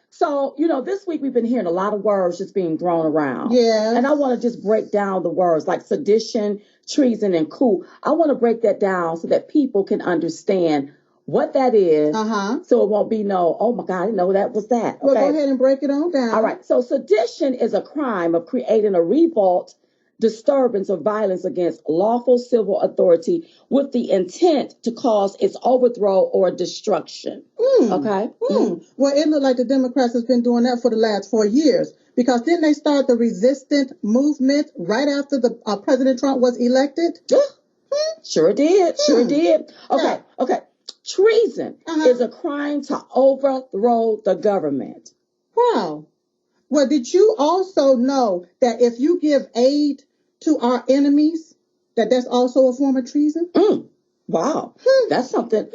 So, this week we've been hearing a lot of words just being thrown around. Yeah. And I want to just break down the words like sedition, treason, and coup. I want to break that down so that people can understand what that is. So it won't be oh my God, I didn't know that was that. Okay? Well, go ahead and break it on down. All right. So sedition is a crime of creating a revolt, disturbance, or violence against lawful civil authority with the intent to cause its overthrow or destruction. Okay? Well, it looked like the Democrats has been doing that for the last 4 years, because didn't they start the resistant movement right after the President Trump was elected? Sure did. Sure did. Okay. Okay. Treason is a crime to overthrow the government. Wow. Well, did you also know that if you give aid to our enemies, that's also a form of treason? Wow. That's something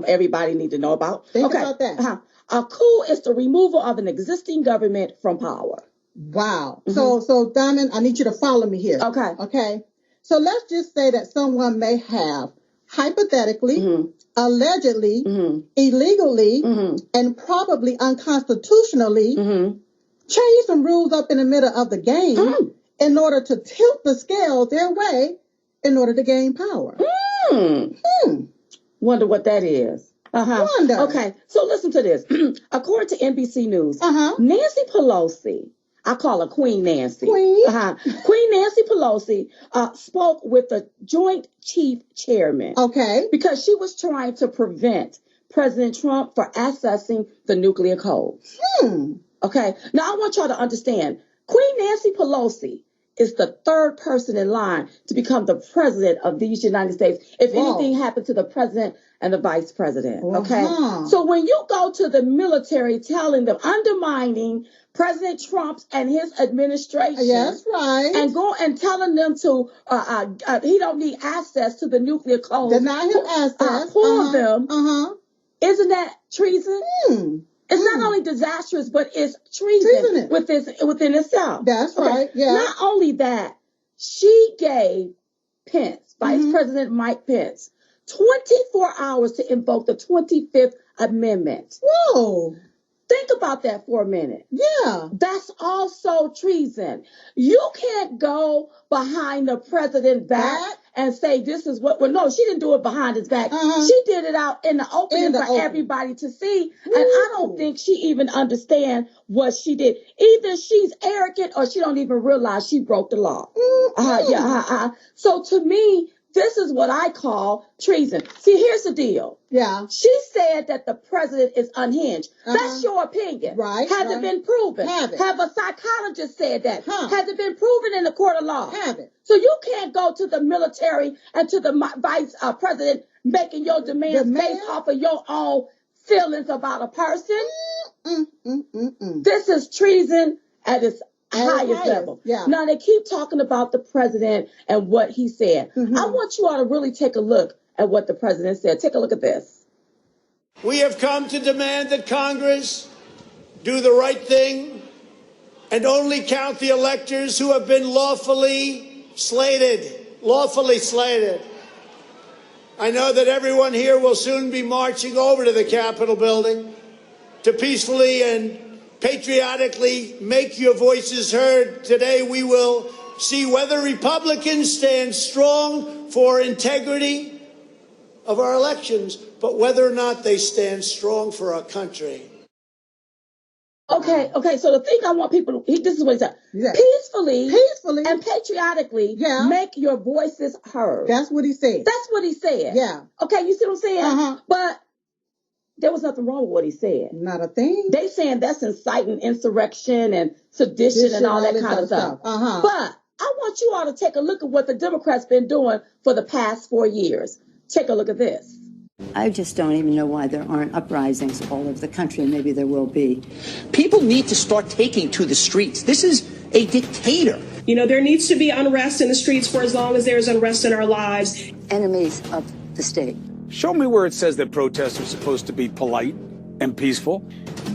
everybody need to know about. Think about that. A coup is the removal of an existing government from power. Wow. So Dimond, I need you to follow me here. Okay. So let's just say that someone may have hypothetically, allegedly, illegally, and probably unconstitutionally change some rules up in the middle of the game in order to tilt the scale their way in order to gain power. Wonder what that is. Wonder. Okay, so listen to this. According to NBC News, Nancy Pelosi, I call her Queen Nancy. Queen Nancy Pelosi spoke with the Joint Chief Chairman. Okay. Because she was trying to prevent President Trump from accessing the nuclear codes. Okay. Now I want y'all to understand, Queen Nancy Pelosi is the third person in line to become the president of these United States if anything happened to the president and the vice president. Okay. So when you go to the military telling them, undermining President Trump and his administration. Yes, right. And go and telling them to, he don't need access to the nuclear codes. Deny him access. Pull them. Isn't that treason? It's not only disastrous, but it's treason within itself. That's right. Yeah. Not only that, she gave Pence, Vice President Mike Pence, 24 hours to invoke the 25th Amendment. Whoa. Think about that for a minute. Yeah. That's also treason. You can't go behind the president's back and say this is what. Well, no, she didn't do it behind his back. She did it out in the open for everybody to see. And I don't think she even understands what she did. Either she's arrogant or she don't even realize she broke the law. So to me, this is what I call treason. See, here's the deal. Yeah. She said that the president is unhinged. That's your opinion. Right. Has it been proven? Have it. Have a psychologist said that? Has it been proven in the court of law? Have it. So you can't go to the military and to the vice president making your demands based off of your own feelings about a person. This is treason at its highest level. Yeah. Now they keep talking about the president and what he said. I want you all to really take a look at what the president said. Take a look at this. We have come to demand that Congress do the right thing and only count the electors who have been lawfully slated. Lawfully slated. I know that everyone here will soon be marching over to the Capitol building to peacefully and patriotically make your voices heard. Today we will see whether Republicans stand strong for integrity of our elections, but whether or not they stand strong for our country. Okay, so the thing I want people to, this is what he said. Yeah. Peacefully and patriotically make your voices heard. That's what he said. That's what he said. Yeah. Okay, you see what I'm saying? But there was nothing wrong with what he said. Not a thing. They saying that's inciting insurrection and sedition and all that kind of stuff. But I want you all to take a look at what the Democrats been doing for the past 4 years. Take a look at this. I just don't even know why there aren't uprisings all over the country, and maybe there will be. People need to start taking to the streets. This is a dictator. You know, there needs to be unrest in the streets for as long as there's unrest in our lives. Enemies of the state. Show me where it says that protests are supposed to be polite and peaceful.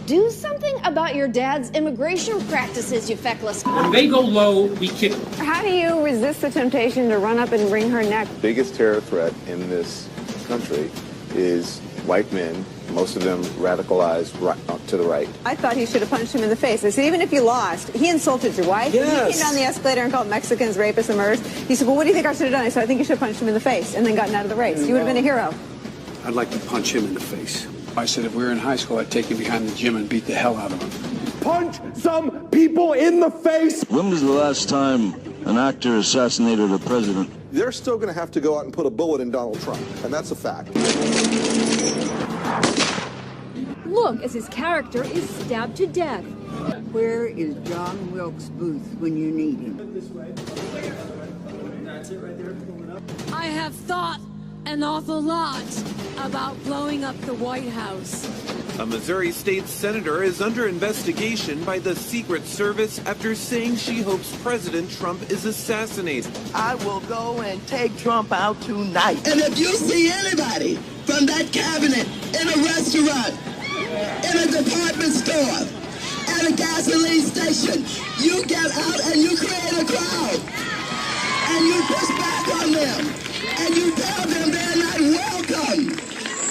Do something about your dad's immigration practices, you feckless. When they go low, we kick them. How do you resist the temptation to run up and wring her neck? The biggest terror threat in this country is white men most of them radicalized to the right. I thought he should have punched him in the face. I said, even if you lost, he insulted your wife. Yes. He came down the escalator and called Mexicans rapists and murderers. He said, well, what do you think I should have done? I said, I think you should have punched him in the face and then gotten out of the race. You would have been a hero. I'd like to punch him in the face. I said if we were in high school, I'd take him behind the gym and beat the hell out of him. Punch some people in the face! When was the last time an actor assassinated a president? They're still going to have to go out and put a bullet in Donald Trump, and that's a fact. Look as his character is stabbed to death. Where is John Wilkes Booth when you need him? I have thought an awful lot about blowing up the White House. A Missouri state senator is under investigation by the Secret Service after saying she hopes President Trump is assassinated. I will go and take Trump out tonight. And if you see anybody from that cabinet in a restaurant, in a department store, at a gasoline station, you get out and you create a crowd. And you push back on them. And you tell them they're not welcome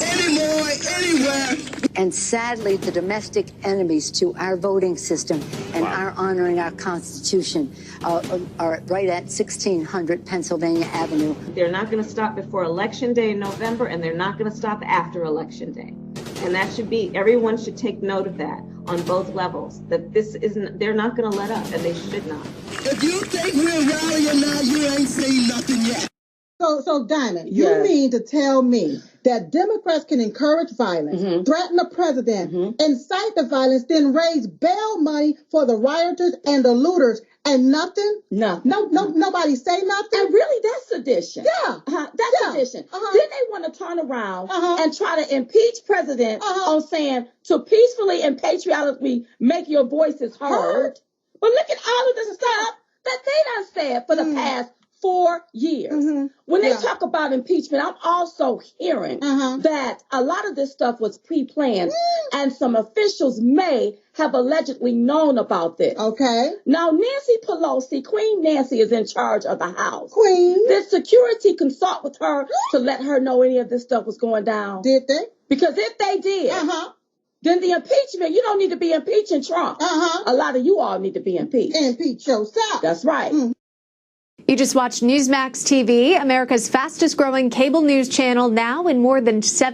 anymore, anywhere. And sadly, the domestic enemies to our voting system and our honoring our Constitution are right at 1600 Pennsylvania Avenue. They're not going to stop before Election Day in November, and they're not going to stop after Election Day. And that should be, everyone should take note of that on both levels, that this isn't, they're not going to let up, and they should not. If you think we're rallying now, you ain't seen nothing yet. So Diamond, you mean to tell me that Democrats can encourage violence, threaten the president, incite the violence, then raise bail money for the rioters and the looters, and nothing? Nobody say nothing? And really, that's sedition. Yeah. That's sedition. Then they want to turn around and try to impeach president on saying to peacefully and patriotically make your voices heard. But look at all of the stuff that they done said for the past 4 years. When they talk about impeachment, I'm also hearing that a lot of this stuff was pre-planned and some officials may have allegedly known about this. Okay. Now, Nancy Pelosi, Queen Nancy, is in charge of the House. Queen. Did security consult with her to let her know any of this stuff was going down? Did they? Because if they did, then the impeachment, you don't need to be impeaching Trump. A lot of you all need to be impeached. Impeach yourself. That's right. You just watched Newsmax TV, America's fastest growing cable news channel, now in more than 7